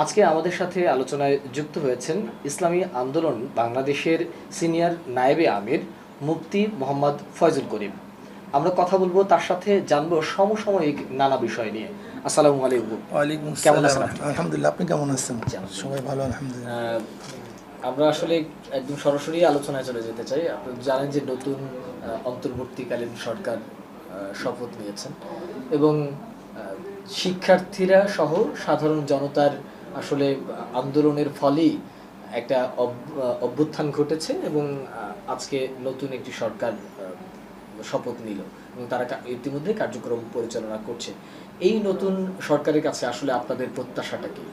আজকে আমাদের সাথে আলোচনায় যুক্ত হয়েছেন ইসলামী আন্দোলন বাংলাদেশের সিনিয়র নায়েবে আমির মুফতি মোহাম্মদ ফয়জুল করিম। আমরা কথা বলবো তার সাথে, জানবো সমসাময়িক নানা বিষয় নিয়ে। আসসালামু আলাইকুম। ওয়ালাইকুম কেমন আসসালাম। আছেন আপনি? আলহামদুলিল্লাহ, আপনি কেমন আছেন? জি, আলহামদুলিল্লাহ। সবাই ভালো, আলহামদুলিল্লাহ। আমরা আসলে একদম সরাসরি আলোচনায় চলে যেতে চাই। আপনি জানেন যে নতুন অন্তর্বর্তীকালীন সরকার শপথ নিয়েছেন এবং শিক্ষার্থীরা সহ সাধারণ জনতার আসলে আন্দোলনের ফলেই একটা অভ্যুত্থান ঘটেছে এবং আজকে নতুন একটি সরকার শপথ নিল এবং তারা ইতিমধ্যে কার্যক্রম পরিচালনা করছে। এই নতুন সরকারের কাছে আসলে আপনাদের প্রত্যাশাটা কি?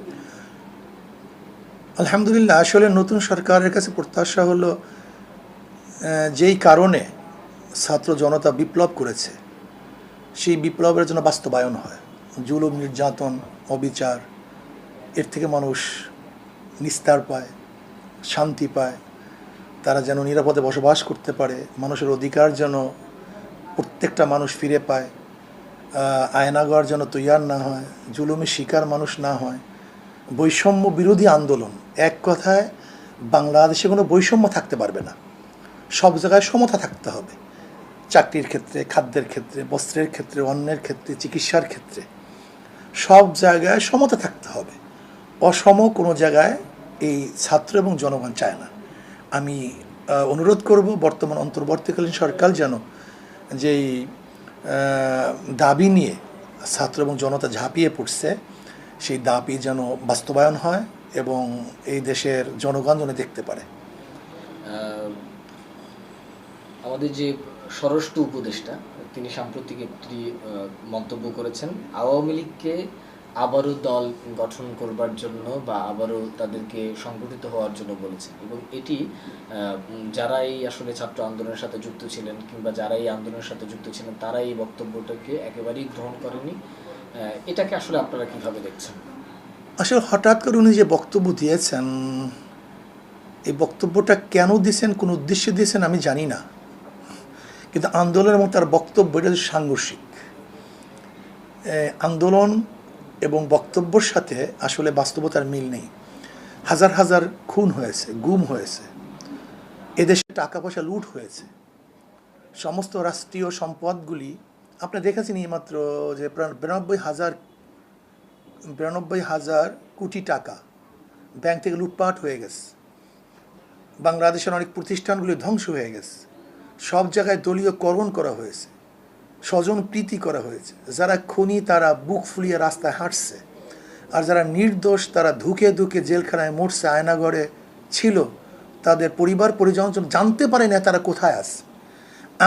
আলহামদুলিল্লাহ, আসলে নতুন সরকারের কাছে প্রত্যাশা হলো যেই কারণে ছাত্র জনতা বিপ্লব করেছে সেই বিপ্লবের জন্য বাস্তবায়ন হয়। জুলুম, নির্যাতন, অবিচার, এর থেকে মানুষ নিস্তার পায়, শান্তি পায়, তারা যেন নিরাপদে বসবাস করতে পারে, মানুষের অধিকার যেন প্রত্যেকটা মানুষ ফিরে পায়, আয়নাঘর যেন তৈয়ার না হয়, জুলুমের শিকার মানুষ না হয়, বৈষম্য বিরোধী আন্দোলন। এক কথায় বাংলাদেশে কোনো বৈষম্য থাকতে পারবে না, সব জায়গায় সমতা থাকতে হবে। চাকরির ক্ষেত্রে, খাদ্যের ক্ষেত্রে, বস্ত্রের ক্ষেত্রে, অন্যের ক্ষেত্রে, চিকিৎসার ক্ষেত্রে সব জায়গায় সমতা থাকতে হবে। অসম কোনো জায়গায় এই ছাত্র এবং জনগণ চায় না। আমি অনুরোধ করব বর্তমান অন্তর্বর্তীকালীন সরকার যেন যেই দাবি নিয়ে ছাত্র এবং জনতা ঝাঁপিয়ে পড়ছে সেই দাবি যেন বাস্তবায়ন হয় এবং এই দেশের জনগণ যেন দেখতে পারে। আমাদের যে স্বরাষ্ট্র উপদেষ্টা, তিনি সাম্প্রতিক একটি মন্তব্য করেছেন, আওয়ামী লীগকে আবারও দল গঠন করবার জন্য বা আবারও তাদেরকে সংগঠিত হওয়ার জন্য বলেছেন এবং এটি যারাই আসলে ছাত্র আন্দোলনের সাথে যুক্ত ছিলেন কিংবা যারা এই আন্দোলনের সাথে যুক্ত ছিলেন তারা এই বক্তব্যটাকে একেবারেই গ্রহণ করেনি। এটাকে আসলে আপনারা কিভাবে দেখছেন? আসলে হঠাৎ করে উনি যে বক্তব্য দিয়েছেন, এই বক্তব্যটা কেন দিয়েছেন, কোন উদ্দেশ্যে দিয়েছেন আমি জানি না, কিন্তু আন্দোলন এবং তার বক্তব্য এটা সাংঘর্ষিক। আন্দোলন এবং বক্তব্যের সাথে আসলে বাস্তবতার মিল নেই। হাজার হাজার খুন হয়েছে, গুম হয়েছে, এদেশে টাকা পয়সা লুট হয়েছে, সমস্ত রাষ্ট্রীয় সম্পদগুলি আপনি দেখেছেন এইমাত্র যে প্রায় 92,000 কোটি টাকা ব্যাংক থেকে লুটপাট হয়ে গেছে। বাংলাদেশের অনেক প্রতিষ্ঠানগুলি ধ্বংস হয়ে গেছে, সব জায়গায় দলীয়করণ করা হয়েছে, স্বজন প্রীতি করা হয়েছে। যারা খুনি তারা বুক ফুলিয়ে রাস্তায় হাঁটছে, আর যারা নির্দোষ তারা ধুকে ধুকে জেলখানায় মরছে, আয়নাঘরে ছিল, তাদের পরিবার পরিজন জানতে পারে না তারা কোথায় আছে।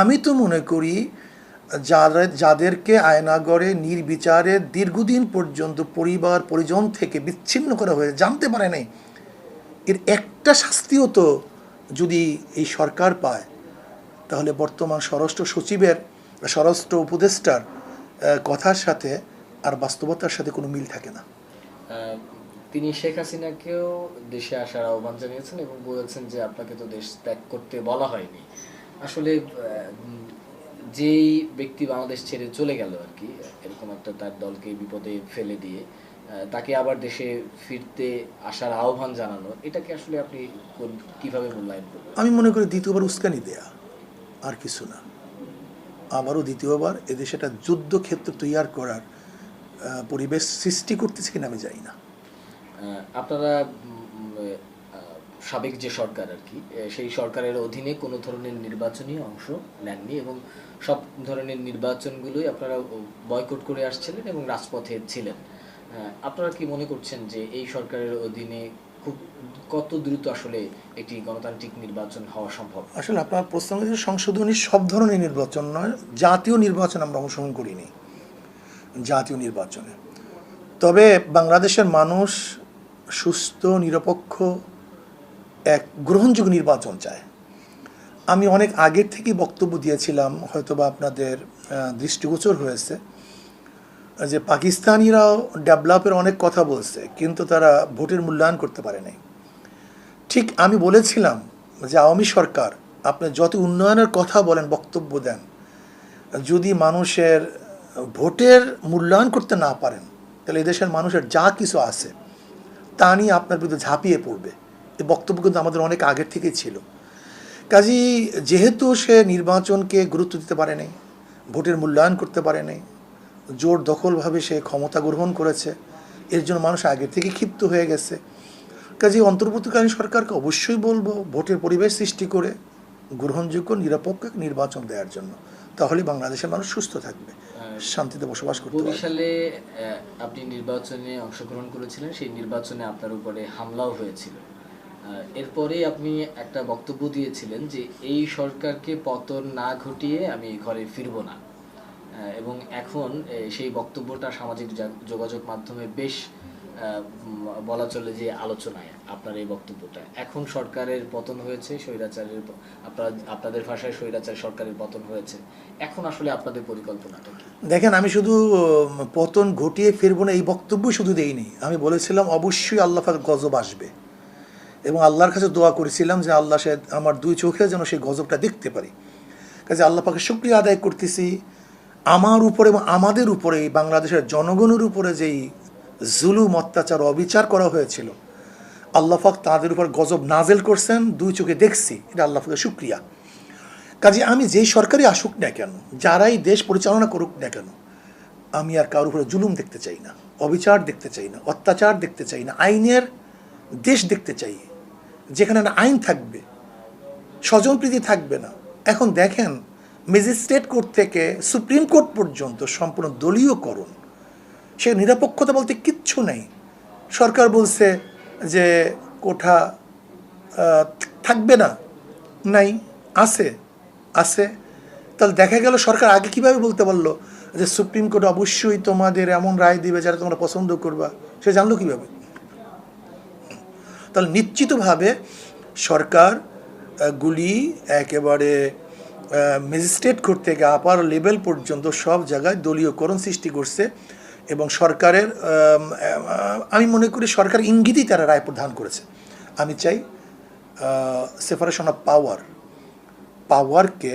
আমি তো মনে করি যাদেরকে আয়নাঘরে নির্বিচারে দীর্ঘদিন পর্যন্ত পরিবার পরিজন থেকে বিচ্ছিন্ন করা হয়েছে, জানতে পারে নাই, এর একটা শাস্তিও তো যদি এই সরকার পায়, তাহলে বর্তমান স্বরাষ্ট্র সচিবের, স্বরাষ্ট্র উপদেষ্টার কথার সাথে আর বাস্তবতার সাথে কোনো মিল থাকে না। তিনি শেখ হাসিনাকেও দেশে আসার আহ্বান জানিয়েছেন এবং বলেছেন যে আপনাকে তো দেশ ত্যাগ করতে বলা হয়নি। আসলে যেই ব্যক্তি বাংলাদেশ ছেড়ে চলে গেল আর কি, এরকম একটা তার দলকে বিপদে ফেলে দিয়ে তাকে আবার দেশে ফিরতে আসার আহ্বান জানানো, এটাকে আসলে আপনি কিভাবে মূল্যায়ন করবেন? আমি মনে করি দ্বিতীয়বার উস্কানি দেয়া, আর কিছু না। আবারও দ্বিতীয়বার এদেশে একটা যুদ্ধক্ষেত্র তৈরি করার পরিবেশ সৃষ্টি করতেছে কিনা আমি জানি না। আপনারা সাবেক যে সরকার আর কি, সেই সরকারের অধীনে কোনো ধরনের নির্বাচনী অংশ নেননি এবং সব ধরনের নির্বাচনগুলোই আপনারা বয়কট করে আসছিলেন এবং রাজপথে ছিলেন। আপনারা কি মনে করছেন যে এই সরকারের অধীনে খুব কত দ্রুত আসলে একটি গণতান্ত্রিক নির্বাচন হওয়া সম্ভব? আসলে আপনার প্রশ্ন হচ্ছে সংশোধনী সব ধরনের নির্বাচন নয়, জাতীয় নির্বাচন আমরা অংশগ্রহণ করিনি, জাতীয় নির্বাচনে। তবে বাংলাদেশের মানুষ সুস্থ, নিরপেক্ষ এক গ্রহণযোগ্য নির্বাচন চায়। আমি অনেক আগের থেকেই বক্তব্য দিয়েছিলাম, হয়তোবা আপনাদের দৃষ্টিগোচর হয়েছে, যে পাকিস্তানিরাও ডেভেলপের অনেক কথা বলছে, কিন্তু তারা ভোটের মূল্যায়ন করতে পারে নাই। ঠিক আমি বলেছিলাম যে আওয়ামী সরকার আপনি যত উন্নয়নের কথা বলেন, বক্তব্য দেন, যদি মানুষের ভোটের মূল্যায়ন করতে না পারেন, তাহলে এদেশের মানুষের যা কিছু আছে তা নিয়ে আপনার বিরুদ্ধে ঝাঁপিয়ে পড়বে। এই বক্তব্য কিন্তু আমাদের অনেক আগের থেকেই ছিল। কাজেই যেহেতু সে নির্বাচনকে গুরুত্ব দিতে পারে নাই, ভোটের মূল্যায়ন করতে পারে নাই, জোর দখলভাবে সে ক্ষমতা গ্রহণ করেছে, এর জন্য মানুষ আগের থেকে ক্ষিপ্ত হয়ে গেছে। কাজেই অন্তর্বর্তীকালীন সরকারকে অবশ্যই বলবো ভোটের পরিবেশ সৃষ্টি করে গ্রহণযোগ্য নিরপেক্ষ এক নির্বাচন দেওয়ার জন্য। তাহলে বাংলাদেশের মানুষ সুস্থ থাকবে, শান্তিতে বসবাস করতে পারবে। বরিশালে আপনি নির্বাচনে অংশগ্রহণ করেছিলেন, সেই নির্বাচনে আপনার উপরে হামলাও হয়েছিল। এরপরে আপনি একটা বক্তব্য দিয়েছিলেন যে এই সরকারকে পতন না ঘটিয়ে আমি ঘরে ফিরবো না। এবং এখন সেই বক্তব্যটা সামাজিক যোগাযোগ মাধ্যমে বেশ বলা চলে যে আলোচনায় আপনার এই বক্তব্যটা। এখন সরকারের পতন হয়েছে, স্বৈরাচারের আপনাদের ভাষায় স্বৈরাচার সরকারের পতন হয়েছে, এখন আসলে আপনাদের পরিকল্পনাটা কি? দেখেন, আমি শুধু পতন ঘটিয়ে ফিরবো না এই বক্তব্য শুধু দেইনি, আমি বলেছিলাম অবশ্যই আল্লাহ পাক গজব আসবে, এবং আল্লাহর কাছে দোয়া করেছিলাম যে আল্লাহ সে আমার দুই চোখে যেন সেই গজবটা দেখতে পারি। কাজে আল্লাহ পাকে শুকরিয়া আদায় করতেছি, আমার উপরে এবং আমাদের উপরে বাংলাদেশের জনগণের উপরে যেই জুলুম, অত্যাচার, অবিচার করা হয়েছিল, আল্লাহ পাক তাদের উপর গজব নাজেল করছেন, দুই চোখে দেখছি, এটা আল্লাহ পাকের শুকরিয়া। কাজে আমি যেই সরকারই আসুক না কেন, যারাই দেশ পরিচালনা করুক না কেন, আমি আর কারোর উপরে জুলুম দেখতে চাই না, অবিচার দেখতে চাই না, অত্যাচার দেখতে চাই না, আইনের দেশ দেখতে চাই, যেখানে না আইন থাকবে, স্বজনপ্রীতি থাকবে না। এখন দেখেন, ম্যাজিস্ট্রেট কোর্ট থেকে সুপ্রিম কোর্ট পর্যন্ত সম্পূর্ণ দলীয়করণ, সে নিরপেক্ষতা বলতে কিচ্ছু নেই। সরকার বলছে যে কোঠা থাকবে না, নাই, আছে, আছে। তাহলে দেখা গেল সরকার আগে কীভাবে বলতে পারলো যে সুপ্রিম কোর্ট অবশ্যই তোমাদের এমন রায় দিবে যারা তোমরা পছন্দ করবা, সে জানলো কীভাবে? তাহলে নিশ্চিতভাবে সরকার গুলি একেবারে ম্যাজিস্ট্রেট কোর্ট থেকে আপার লেভেল পর্যন্ত সব জায়গায় দলীয়করণ সৃষ্টি করছে, এবং সরকারের আমি মনে করি সরকার ইঙ্গিতই তারা রায় প্রদান করেছে। আমি চাই সেপারেশন অফ পাওয়ারকে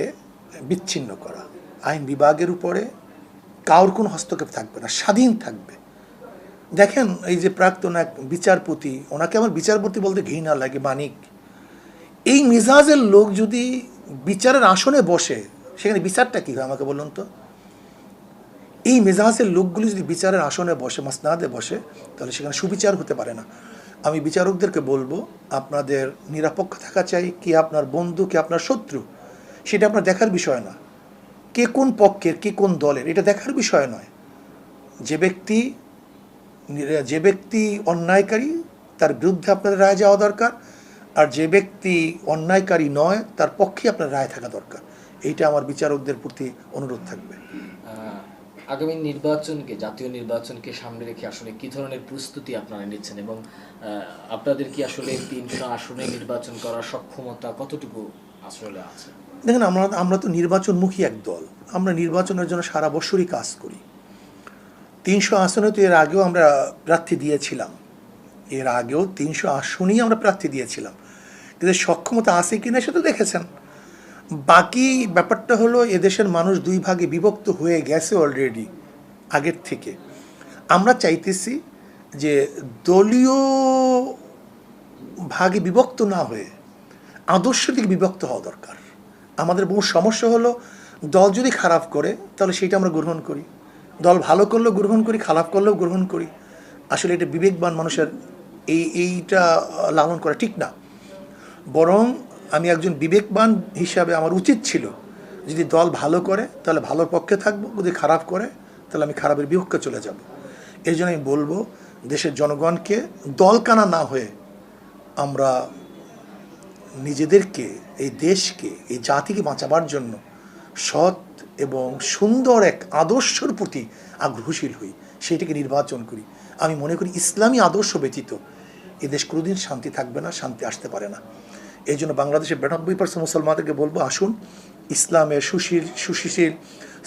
বিচ্ছিন্ন করা, আইন বিভাগের উপরে কারোর কোনো হস্তক্ষেপ থাকবে না, স্বাধীন থাকবে। দেখেন, এই যে প্রাক্তন এক বিচারপতি, ওনাকে আমার বিচারপতি বলতে ঘৃণা লাগে, মানিক, এই মেজাজের লোক যদি বিচারের আসনে বসে, সেখানে বিচারটা কী হয় আমাকে বলুন তো? এই মেজাজের লোকগুলি যদি বিচারের আসনে বসে, মাসনাদে বসে, তাহলে সেখানে সুবিচার হতে পারে না। আমি বিচারকদেরকে বলবো, আপনাদের নিরপেক্ষ থাকা চাই, কে আপনার বন্ধু, কে আপনার শত্রু, সেটা আপনার দেখার বিষয় না। কে কোন পক্ষের, কে কোন দলের, এটা দেখার বিষয় নয়। যে ব্যক্তি অন্যায়কারী, তার বিরুদ্ধে আপনাদের রায় যাওয়া দরকার, আর যে ব্যক্তি অন্যায়কারী নয়, তার পক্ষে আপনার রায় থাকা দরকার। এইটা আমার বিচারকদের প্রতি অনুরোধ থাকবে। আগামী নির্বাচনকে, জাতীয় নির্বাচনকে সামনে রেখে আসলে কি ধরনের প্রস্তুতি আপনারা নিচ্ছেন, এবং আপনাদের কি আসলে 300 আসনে নির্বাচন করার সক্ষমতা কতটুকু আসলে আছে? দেখেন, আমরা তো নির্বাচনমুখী এক দল, আমরা নির্বাচনের জন্য সারা বছরই কাজ করি। 300 আসনে তো এর আগেও আমরা প্রার্থী দিয়েছিলাম, 300 আসনেই আমরা প্রার্থী দিয়েছিলাম, কিন্তু সক্ষমতা আছে কি না সেটা দেখেছেন। বাকি ব্যাপারটা হলো, এদেশের মানুষ দুই ভাগে বিভক্ত হয়ে গেছে অলরেডি আগের থেকে। আমরা চাইতেছি যে দলীয় ভাগে বিভক্ত না হয়ে আদর্শ দিকে বিভক্ত হওয়া দরকার। আমাদের বহু সমস্যা হলো, দল যদি খারাপ করে তাহলে সেটা আমরা গ্রহণ করি, দল ভালো করলেও গ্রহণ করি, খারাপ করলেও গ্রহণ করি। আসলে এটা বিবেকবান মানুষের এইটা লালন করা ঠিক না। বরং আমি একজন বিবেকবান হিসাবে আমার উচিত ছিল, যদি দল ভালো করে তাহলে ভালোর পক্ষে থাকবো, যদি খারাপ করে তাহলে আমি খারাপের বিপক্ষে চলে যাব। এই জন্য আমি বলবো, দেশের জনগণকে দলকানা না হয়ে আমরা নিজেদেরকে, এই দেশকে, এই জাতিকে বাঁচাবার জন্য সৎ এবং সুন্দর এক আদর্শের প্রতি আগ্রহশীল হই, সেইটাকে নির্বাচন করি। আমি মনে করি ইসলামী আদর্শ ব্যতীত এদেশ কোনোদিন শান্তি থাকবে না, শান্তি আসতে পারে না। এই জন্য বাংলাদেশের 92% মুসলমানদেরকে বলবো, আসুন ইসলামের সুশীল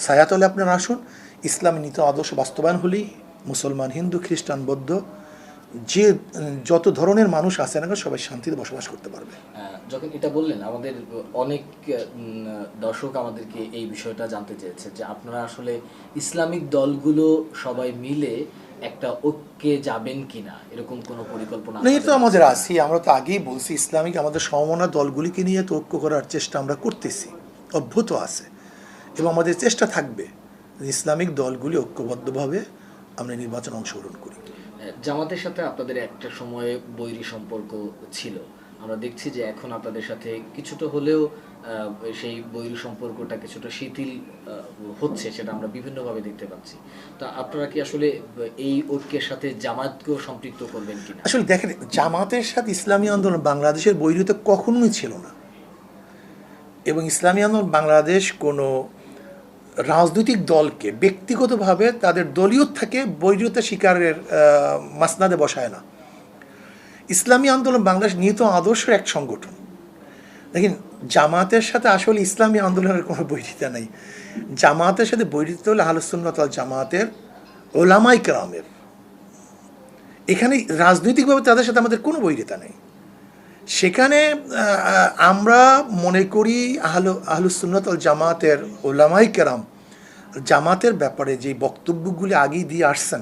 ছায়াতলে আপনারা আসুন। ইসলামী নীতি আদর্শ বাস্তবায়ন হলেই মুসলমান, হিন্দু, খ্রিস্টান, বৌদ্ধ, যে যত ধরনের মানুষ আছে না, সবাই শান্তিতে বসবাস করতে পারবে। যখন এটা বললেন, আমাদের অনেক দর্শক আমাদেরকে এই বিষয়টা জানতে চেয়েছে যে আপনারা আসলে ইসলামিক দলগুলো সবাই মিলে একটা ঐক্যে যাবেন কিনা, এরকম কোনো পরিকল্পনা না, এটা তো আপনাদের আমাদের আছে? আছি। আমরা তো আগেই বলছি ইসলামিক আমাদের সমমনা দলগুলিকে নিয়ে তো ঐক্য করার চেষ্টা আমরা করতেছি, অভ্যুত আছে, এবং আমাদের চেষ্টা থাকবে যে ইসলামিক দলগুলি ঐক্যবদ্ধভাবে আমরা নির্বাচনে অংশগ্রহণ করি। জামাতের সাথে আপনাদের একটা সময়ে বৈরী সম্পর্ক ছিল, আমরা দেখছি যে এখন আপনাদের সাথে কিছুটা হলেও সেই বৈরী সম্পর্কটা কিছুটা শিথিল হচ্ছে, সেটা আমরা বিভিন্নভাবে দেখতে পাচ্ছি। তা আপনারা কি আসলে এই ঐক্যের সাথে জামাতকেও সম্পৃক্ত করবেন কিনা? আসলে দেখেন, জামাতের সাথে ইসলামী আন্দোলন বাংলাদেশের বৈরিতা কখনোই ছিল না, এবং ইসলামী আন্দোলন বাংলাদেশ কোনো রাজনৈতিক দলকে ব্যক্তিগতভাবে তাদের দলীয় থেকে বৈরিতা শিকারের মাসনাদে বসায় না। ইসলামী আন্দোলন বাংলাদেশ নিহিত আদর্শের এক সংগঠন। দেখেন, জামাতের সাথে আসলে ইসলামী আন্দোলনের কোনো বৈরিতা নেই। জামাতের সাথে বৈরিতা হলে আহলে সুন্নাত ওয়াল জামাতের ওলামায়ে কেরামের। এখানে রাজনৈতিকভাবে তাদের সাথে আমাদের কোনো বৈরিতা নেই। সেখানে আমরা মনে করি আহলুস সুন্নাত ওয়াল জামাতের ওলামায়ে কেরাম জামাতের ব্যাপারে যে বক্তব্যগুলি আগেই দিয়ে আসছেন,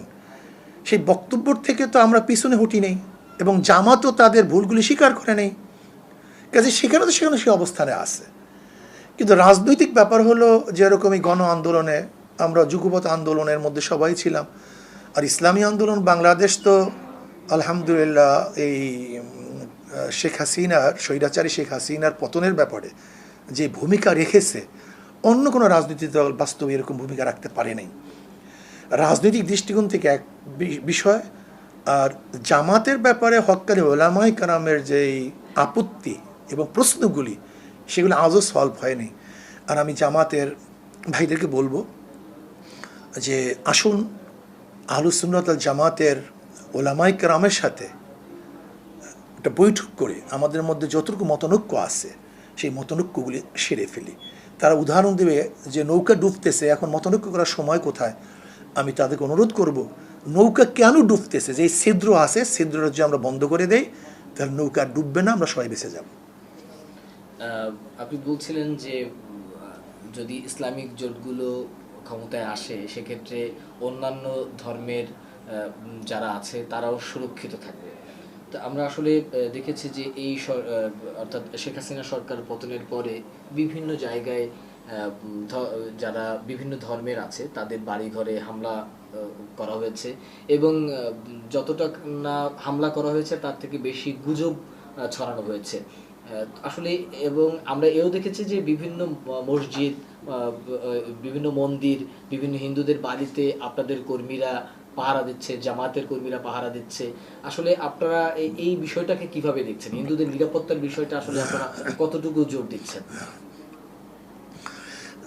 সেই বক্তব্য থেকে তো আমরা পিছনে হটি নেই, এবং জামাতও তাদের ভুলগুলি স্বীকার করে নেই। কাজে সেখানে সে অবস্থানে আছে। কিন্তু রাজনৈতিক ব্যাপার হলো, যেরকম এই গণ আন্দোলনে আমরা যুগপৎ আন্দোলনের মধ্যে সবাই ছিলাম, আর ইসলামী আন্দোলন বাংলাদেশ তো আলহামদুলিল্লাহ এই শেখ হাসিনার, স্বৈরাচারী শেখ হাসিনার পতনের ব্যাপারে যে ভূমিকা রেখেছে, অন্য কোনো রাজনৈতিক দল বাস্তবে এরকম ভূমিকা রাখতে পারে নাই। রাজনৈতিক দৃষ্টিকোণ থেকে এক বিষয়, আর জামাতের ব্যাপারে হক্কানি ওলামায়ে কেরামের যেই আপত্তি এবং প্রশ্নগুলি, সেগুলো আজও সলভ হয়নি। আর আমি জামাতের ভাইদেরকে বলবো যে আসুন আহলুস সুন্নাত ওয়াল জামাতের ওলামায়ে কেরামের সাথে একটা বৈঠক করে আমাদের মধ্যে যতটুকু মতানৈক্য আছে সেই মতানৈক্যগুলি সেরে ফেলি। তারা উদাহরণ দেবে যে নৌকা ডুবতেছে, এখন মতানৈক্য করার সময় কোথায়? আমি তাদেরকে অনুরোধ করব, নৌকা কেন ডুবতেছে, যে ছিদ্র আছে ছিদ্রটা যদি আমরা বন্ধ করে দেই, তাহলে নৌকা ডুববে না, আমরা সবাই বেঁচে যাব। আপনি বলছিলেন যে যদি ইসলামিক জোটগুলো ক্ষমতায় আসে, সেক্ষেত্রে অন্যান্য ধর্মের যারা আছে তারাও সুরক্ষিত থাকবে। তো আমরা আসলে দেখেছি যে এই অর্থাৎ শেখ হাসিনা সরকার পতনের পরে বিভিন্ন জায়গায় যারা বিভিন্ন ধর্মের আছে তাদের বাড়িঘরে হামলা করা হয়েছে, এবং যতটা না হামলা করা হয়েছে তার থেকে বেশি গুজব ছড়ানো হয়েছে আসলে। এবং আমরা এও দেখেছি যে বিভিন্ন মসজিদ, বিভিন্ন মন্দির, বিভিন্ন হিন্দুদের বাড়িতে আপনাদের কর্মীরা পাহারা দিচ্ছে, জামাতের কর্মীরা পাহারা দিচ্ছে। আসলে আপনারা এই বিষয়টাকে কিভাবে দেখছেন? হিন্দুদের নিরাপত্তার বিষয়টা আসলে আপনারা কতটুকু জোর দিচ্ছেন?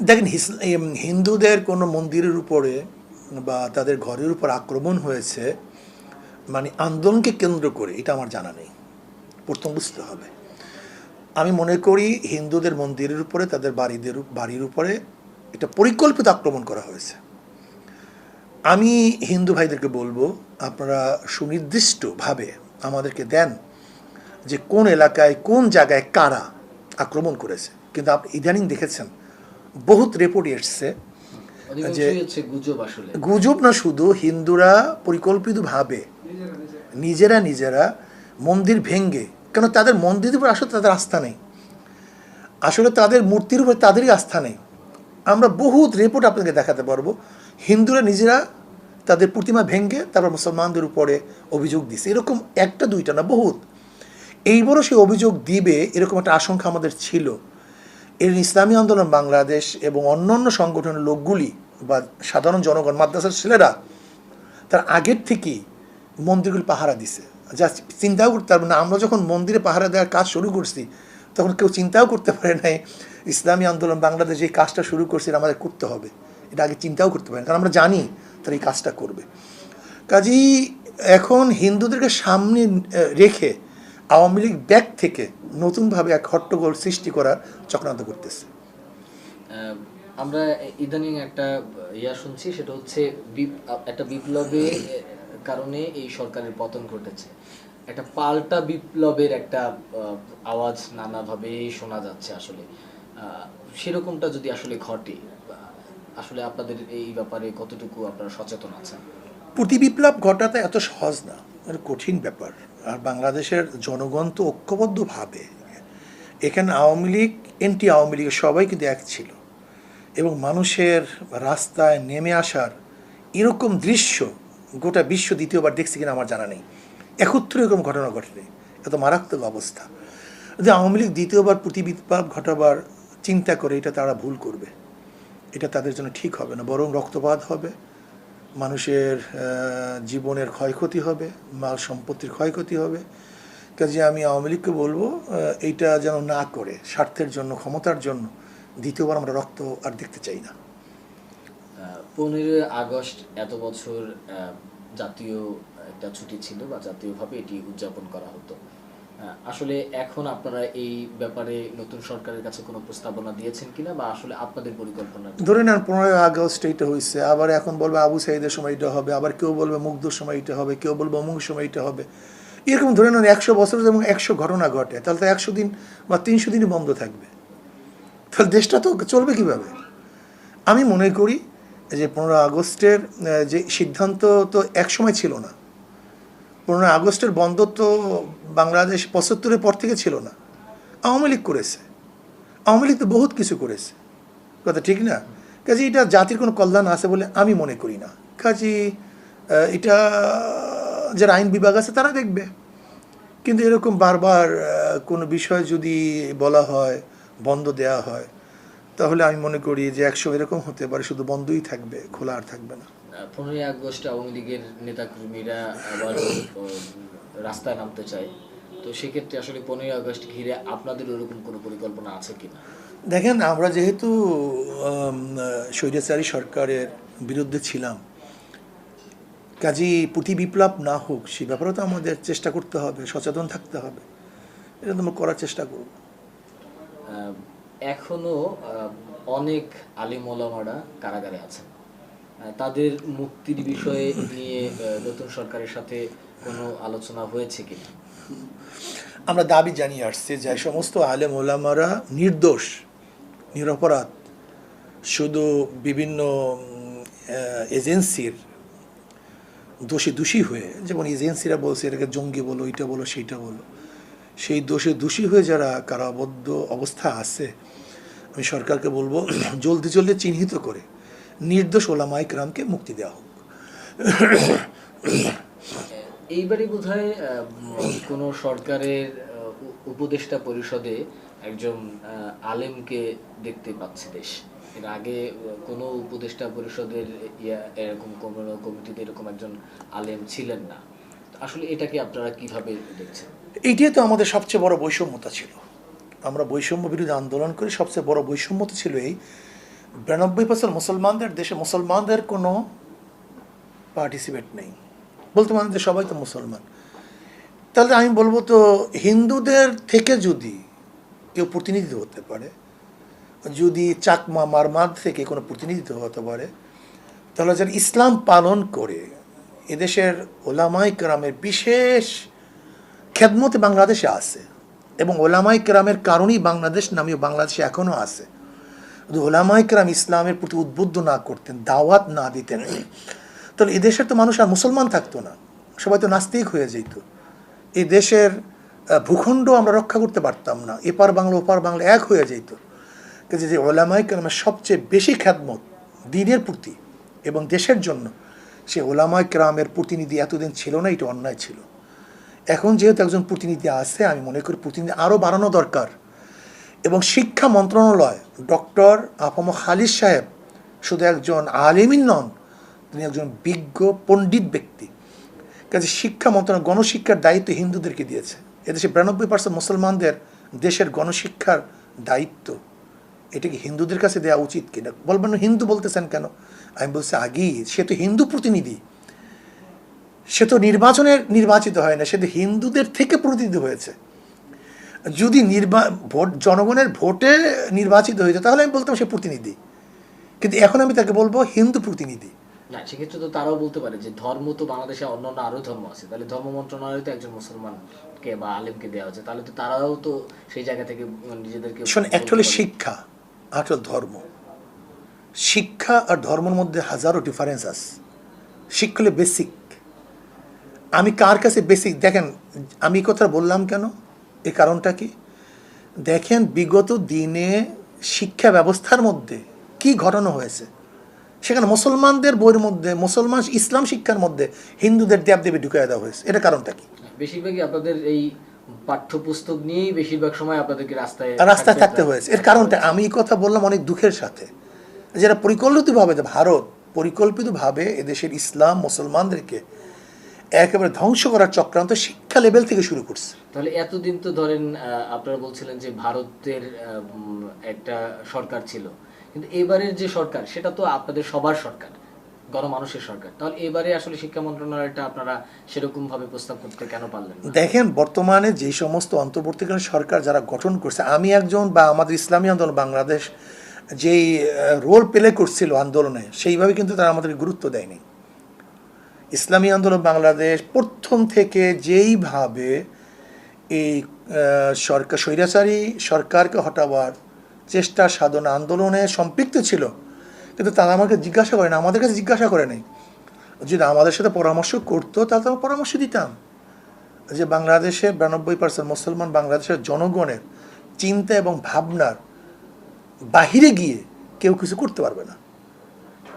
দেখেন, হিন্দুদের কোনো মন্দিরের উপরে বা তাদের ঘরের উপর আক্রমণ হয়েছে মানে আন্দোলনকে কেন্দ্র করে, এটা আমার জানা নেই। প্রথম বুঝতে হবে। আমি মনে করি হিন্দুদের মন্দিরের উপরে, তাদের বাড়ির উপরে এটা পরিকল্পিত আক্রমণ করা হয়েছে। আমি হিন্দু ভাইদেরকে বলবো, আপনারা সুনির্দিষ্টভাবে আমাদেরকে দেন যে কোন এলাকায় কোন জায়গায় কারা আক্রমণ করেছে। কিন্তু আপনি ইদানিং দেখেছেন বহুত রিপোর্ট এসছে যে গুজব না, শুধু হিন্দুরা পরিকল্পিতভাবে নিজেরা মন্দির ভেঙ্গে, কেন তাদের মন্দিরের উপর আসলে তাদের আস্থা নেই, আসলে তাদের মূর্তির উপর তাদেরই আস্থা নেই। আমরা বহুত রিপোর্ট আপনাকে দেখাতে পারবো, হিন্দুরা নিজেরা তাদের প্রতিমা ভেঙ্গে তারপর মুসলমানদের উপরে অভিযোগ দিছে। এরকম একটা দুইটা না, বহুত। এইবারও সে অভিযোগ দিবে এরকম একটা আশঙ্কা আমাদের ছিল। এর ইসলামী আন্দোলন বাংলাদেশ এবং অন্যান্য সংগঠনের লোকগুলি বা সাধারণ জনগণ, মাদ্রাসার ছেলেরা, তার আগের থেকেই মন্দিরগুলি পাহারা দিছে, যা চিন্তাও করতে পারবে না। আমরা যখন মন্দিরে পাহারা দেওয়ার কাজ শুরু করছি, তখন কেউ চিন্তাও করতে পারে নাই ইসলামী আন্দোলন বাংলাদেশ এই কাজটা শুরু করছে, আমাদের করতে হবে, এটা আগে চিন্তাও করতে পারে না, কারণ আমরা জানি তারা এই কাজটা করবে। কাজেই এখন হিন্দুদেরকে সামনে রেখে আওয়ামী লীগ ব্যাক থেকে নতুনভাবে এক হট্টগোল সৃষ্টি করার চক্রান্ত করতেছে। আমরা ইদানিং একটা শুনছি, সেটা হচ্ছে একটা বিপ্লবের কারণে এই সরকারের পতন ঘটেছে, একটা পাল্টা বিপ্লবের একটা আওয়াজ নানাভাবে শোনা যাচ্ছে। আসলে সেরকমটা যদি আসলে ঘটে, আসলে আপনাদের এই ব্যাপারে কতটুকু আপনারা সচেতন আছেন? প্রতিবিপ্লব ঘটাতে এত সহজ না, এটা কঠিন ব্যাপার। আর বাংলাদেশের জনগণ তো ঐক্যবদ্ধভাবে, এখানে আওয়ামী লীগ এন্টি আওয়ামী লীগ সবাই কিন্তু এক ছিল, এবং মানুষের রাস্তায় নেমে আসার এরকম দৃশ্য গোটা বিশ্ব দ্বিতীয়বার দেখছে কিনা আমার জানা নেই। একত্র এরকম ঘটনা ঘটেনি, এত মারাত্মক অবস্থা। যদি আওয়ামী লীগ দ্বিতীয়বার প্রতিবিপ্লব ঘটাবার চিন্তা করে, এটা তারা ভুল করবে, এটা তাদের জন্য ঠিক হবে না, বরং রক্তপাত হবে, মানুষের জীবনের ক্ষয়ক্ষতি হবে, মাল সম্পত্তির ক্ষয়ক্ষতি হবে। কাজে আমি আওয়ামী লীগকে বলবো এইটা যেন না করে, স্বার্থের জন্য, ক্ষমতার জন্য দ্বিতীয়বার আমরা রক্ত আর দেখতে চাই না। 15 আগস্ট এত বছর জাতীয় একটা ছুটি ছিল বা জাতীয়ভাবে এটি উদযাপন করা হতো। আসলে এখন আপনারা এই ব্যাপারে নতুন সরকারের কাছে কোনো প্রস্তাবনা দিয়েছেন কিনা, বা আসলে আপনাদের পরিকল্পনা? ধরে নেন 15 আগস্ট এইটা হয়েছে, আবার এখন বলবে আবু সাঈদের সময় এটা হবে, আবার কেউ বলবে মুগ্ধর সময় এটা হবে, কেউ বলবে অমুক সময় এটা হবে। এরকম ধরে নেন 100 বছর এবং 100 ঘটনা ঘটে, তাহলে তো 100 দিন বা 300 দিনই বন্ধ থাকবে, তাহলে দেশটা তো চলবে কীভাবে? আমি মনে করি যে 15 আগস্টের যে সিদ্ধান্ত তো একসময় ছিল না। 15 আগস্টের বন্ধ তো বাংলাদেশ 75-এর পর থেকে ছিল না, আওয়ামী লীগ করেছে। আওয়ামী লীগ তো বহুত কিছু করেছে, কথা ঠিক না? কাজে এটা জাতির কোনো কল্যাণ আছে বলে আমি মনে করি না। কাজে এটা যারা আইন বিভাগ আছে তারা দেখবে, কিন্তু এরকম বারবার কোনো বিষয় যদি বলা হয়, বন্ধ দেয়া হয়, তাহলে আমি মনে করি যে 100 এরকম হতে পারে, শুধু বন্ধই থাকবে, খোলা আর থাকবে না। 15 আগস্ট আওয়ামী লীগের নেতাকর্মীরা আবার রাস্তায় নামতে চায়, তো সেক্ষেত্রে আসলে 15 আগস্ট ঘিরে আপনাদের ওরকম কোনো পরিকল্পনা আছে কিনা? দেখেন, আমরা যেহেতু স্বৈরাচারী সরকারের বিরুদ্ধে ছিলাম, কাজেই প্রতিবিপ্লব না হোক সে ব্যাপারেও তো আমাদের চেষ্টা করতে হবে, সচেতন থাকতে হবে, এটা তো আমরা করার চেষ্টা করব। এখনো অনেক আলিম ওলামারা কারাগারে আছেন, তাদের মুক্তির বিষয়ে নিয়ে নতুন সরকারের সাথে কোনো আলোচনা হয়েছে কিনা? আমরা দাবি জানিয়ে আসছি যে সমস্ত আলেম ওলামারা নির্দোষ, নিরপরাধ, শুধু বিভিন্ন এজেন্সির দোষী হয়ে, যেমন এজেন্সিরা বলছে এটাকে জঙ্গি বলো, এটা বলো, সেইটা বলো, সেই দোষী হয়ে যারা কারাবদ্ধ অবস্থা আছে, আমি সরকারকে বলবো জলদি চিহ্নিত করে নির্দোষ ওলামায়ে কেরামকে মুক্তি দেওয়া হোক। এইবারই বোধহয় কোনো সরকারের উপদেষ্টা পরিষদে একজন আলেমকে দেখতে পাচ্ছে দেশ। এর আগে কোনো উপদেষ্টা পরিষদের এরকম কোনো কমিটিতে এরকম একজন আলেম ছিলেন না। আসলে এটাকে আপনারা কিভাবে দেখছেন? এইটাই তো আমাদের সবচেয়ে বড় বৈষম্যতা ছিল। আমরা বৈষম্য বিরোধী আন্দোলন করি, সবচেয়ে বড় বৈষম্যতা ছিল এই 92% মুসলমানদের দেশে, মুসলমানদের কোনো পার্টিসিপেট নেই, বলতে মানে যে সবাই তো মুসলমান। তাহলে আমি বলবো তো হিন্দুদের থেকে যদি কেউ প্রতিনিধিত্ব হতে পারে, যদি চাকমা মারমাদ থেকে কোনো প্রতিনিধিত্ব হতে পারে, তাহলে যারা ইসলাম পালন করে এদেশের ওলামায়ে কেরামের বিশেষ খেদমতে বাংলাদেশে আছে, এবং ওলামায়ে কেরামের কারণেই বাংলাদেশ নামীয় বাংলাদেশে এখনও আছে। যদি ওলামায়ে কেরাম ইসলামের প্রতি উদ্বুদ্ধ না করতেন, দাওয়াত না দিতেন, তাহলে এদেশের তো মানুষ আর মুসলমান থাকতো না, সবাই তো নাস্তিক হয়ে যেত। এই দেশের ভূখণ্ড আমরা রক্ষা করতে পারতাম না, এপার বাংলা ওপার বাংলা এক হয়ে যেত। কাজে যে ওলামায়ে কেরামের সবচেয়ে বেশি খেদমত দ্বীনের প্রতি এবং দেশের জন্য, সে ওলামায়ে কেরামের প্রতিনিধি এতদিন ছিল না, এটা অন্যায় ছিল। এখন যেহেতু একজন প্রতিনিধি আছে, আমি মনে করি প্রতিনিধি আরও বাড়ানো দরকার। এবং শিক্ষা মন্ত্রণালয়, ডক্টর আফম খালিদ সাহেব শুধু একজন আলেমই নন, তিনি একজন বিজ্ঞ পণ্ডিত ব্যক্তি। কাজে শিক্ষা মন্ত্রণালয় গণশিক্ষার দায়িত্ব হিন্দুদেরকে দিয়েছে। এদেশে 92% মুসলমানদের দেশের গণশিক্ষার দায়িত্ব, এটা কি হিন্দুদের কাছে দেওয়া উচিত কিনা? বলবেন হিন্দু বলতেছেন কেন? আমি বলছি আগেই সে তো হিন্দু প্রতিনিধি, সে তো নির্বাচিত হয় না, সে তো হিন্দুদের থেকে প্রতিনিধি হয়েছে। যদি জনগণের ভোটে নির্বাচিত হয়েছে তাহলে আমি বলতাম সে প্রতিনিধি, কিন্তু এখন আমি তাকে বলবো হিন্দু প্রতিনিধি। না, সেক্ষেত্রে তো তারাও বলতে পারে যে ধর্ম তো বাংলাদেশে অন্যান্য আরো ধর্ম আছে, তাহলে ধর্ম মন্ত্রণালয় তো একজন মুসলমানকে বা আলেমকে দেওয়া হচ্ছে, তাহলে তো তারাও তো সেই জায়গা থেকে নিজেদেরকে। অ্যাকচুয়ালি শিক্ষা আর ধর্ম, শিক্ষা আর ধর্মের মধ্যে হাজারো ডিফারেন্স আছে। শিক্ষা হলো বেসিক। আমি কার কাছে বেসিক দেখেন, আমি এই কথা বললাম কেন, এই কারণটা কি, দেখেন বিগত দিনে শিক্ষা ব্যবস্থার মধ্যে কি ঘটনা হয়েছে। সেখানে মুসলমানদের বইয়ের মধ্যে, মুসলমান ইসলাম শিক্ষার মধ্যে হিন্দুদের দেবদেবী ঢুকিয়ে দেওয়া হয়েছে। এটা কারণটা কি? বেশিরভাগই আপনাদের এই পাঠ্যপুস্তক নিয়েই বেশিরভাগ সময় আপনাদেরকে রাস্তায় থাকতে হয়েছে। এর কারণটা আমি এই কথা বললাম অনেক দুঃখের সাথে, যেটা পরিকল্পিতভাবে, ভারত পরিকল্পিতভাবে এদেশের ইসলাম মুসলমানদেরকে একেবারে ধ্বংস করার চক্রান্ত শিক্ষা লেভেল থেকে শুরু করছে। তাহলে এতদিন তো ধরেন আপনারা বলছিলেন যে ভারতের একটা সরকার ছিল, কিন্তু এবারের যে সরকার সেটা তো আপনাদের সবার সরকার, গণমানুষের সরকার। তাহলে এবারে আসলে শিক্ষা মন্ত্রণালয়টা আপনারা সেরকম ভাবে প্রস্তাব করতে কেন পারলেন না? দেখেন বর্তমানে যে সমস্ত অন্তর্বর্তীকালীন সরকার যারা গঠন করছে, আমি একজন, বা আমাদের ইসলামী আন্দোলন বাংলাদেশ যেই রোল প্লে করছিল আন্দোলনে, সেইভাবে কিন্তু তারা আমাদেরকে গুরুত্ব দেয়নি। ইসলামী আন্দোলন বাংলাদেশ প্রথম থেকে যেইভাবে এই সরকার, স্বৈরাচারী সরকারকে হটাবার চেষ্টা সাধনা আন্দোলনে সম্পৃক্ত ছিল, কিন্তু তারা আমাকে জিজ্ঞাসা করে না, আমাদের কাছে জিজ্ঞাসা করে নাই। যদি আমাদের সাথে পরামর্শ করতো তাহলে আমরা পরামর্শ দিতাম। যে বাংলাদেশে 92% মুসলমান বাংলাদেশের জনগণের চিন্তা এবং ভাবনার বাহিরে গিয়ে কেউ কিছু করতে পারবে না।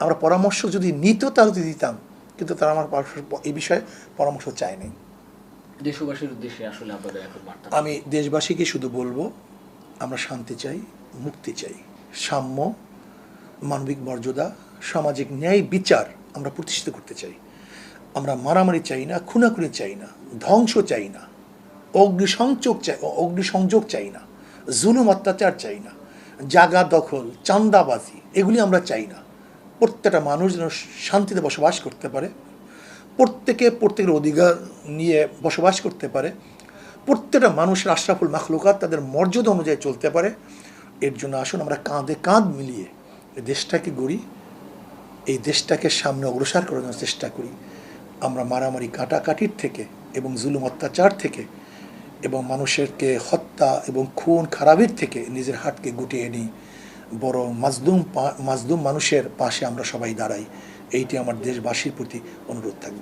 আমরা পরামর্শ যদি নিত তাহলে দিতাম, কিন্তু তারা আমার এই বিষয়ে পরামর্শ চায়নি। দেশবাসীর উদ্দেশ্যে আসলে আপনাদের এখন বার্তা? আমি দেশবাসীকে শুধু বলবো, আমরা শান্তি চাই, মুক্তি চাই, সাম্য, মানবিক মর্যাদা, সামাজিক ন্যায় বিচার আমরা প্রতিষ্ঠিত করতে চাই। আমরা মারামারি চাই না, খুনাখুনি চাই না, ধ্বংস চাই না, অগ্নিসংযোগ চাই না, জুলুম অত্যাচার চাই না, জাগা দখল, চাঁদাবাজি এগুলি আমরা চাই না। প্রত্যেকটা মানুষ যেন শান্তিতে বসবাস করতে পারে, প্রত্যেকের অধিকার নিয়ে বসবাস করতে পারে, প্রত্যেকটা মানুষের আশরাফুল মাখলুকাত তাদের মর্যাদা অনুযায়ী চলতে পারে। এর জন্য আসুন আমরা কাঁধে কাঁধ মিলিয়ে এই দেশটাকে গড়ি, এই দেশটাকে সামনে অগ্রসর করার জন্য চেষ্টা করি। আমরা মারামারি কাটাকাটির থেকে এবং জুলুম অত্যাচার থেকে এবং মানুষেরকে হত্যা এবং খুন খারাপের থেকে নিজের হাতকে গুটিয়ে নিই, বরং মাজলুম মানুষের পাশে আমরা সবাই দাঁড়াই। এইটি আমার দেশবাসীর প্রতি অনুরোধ থাকবে।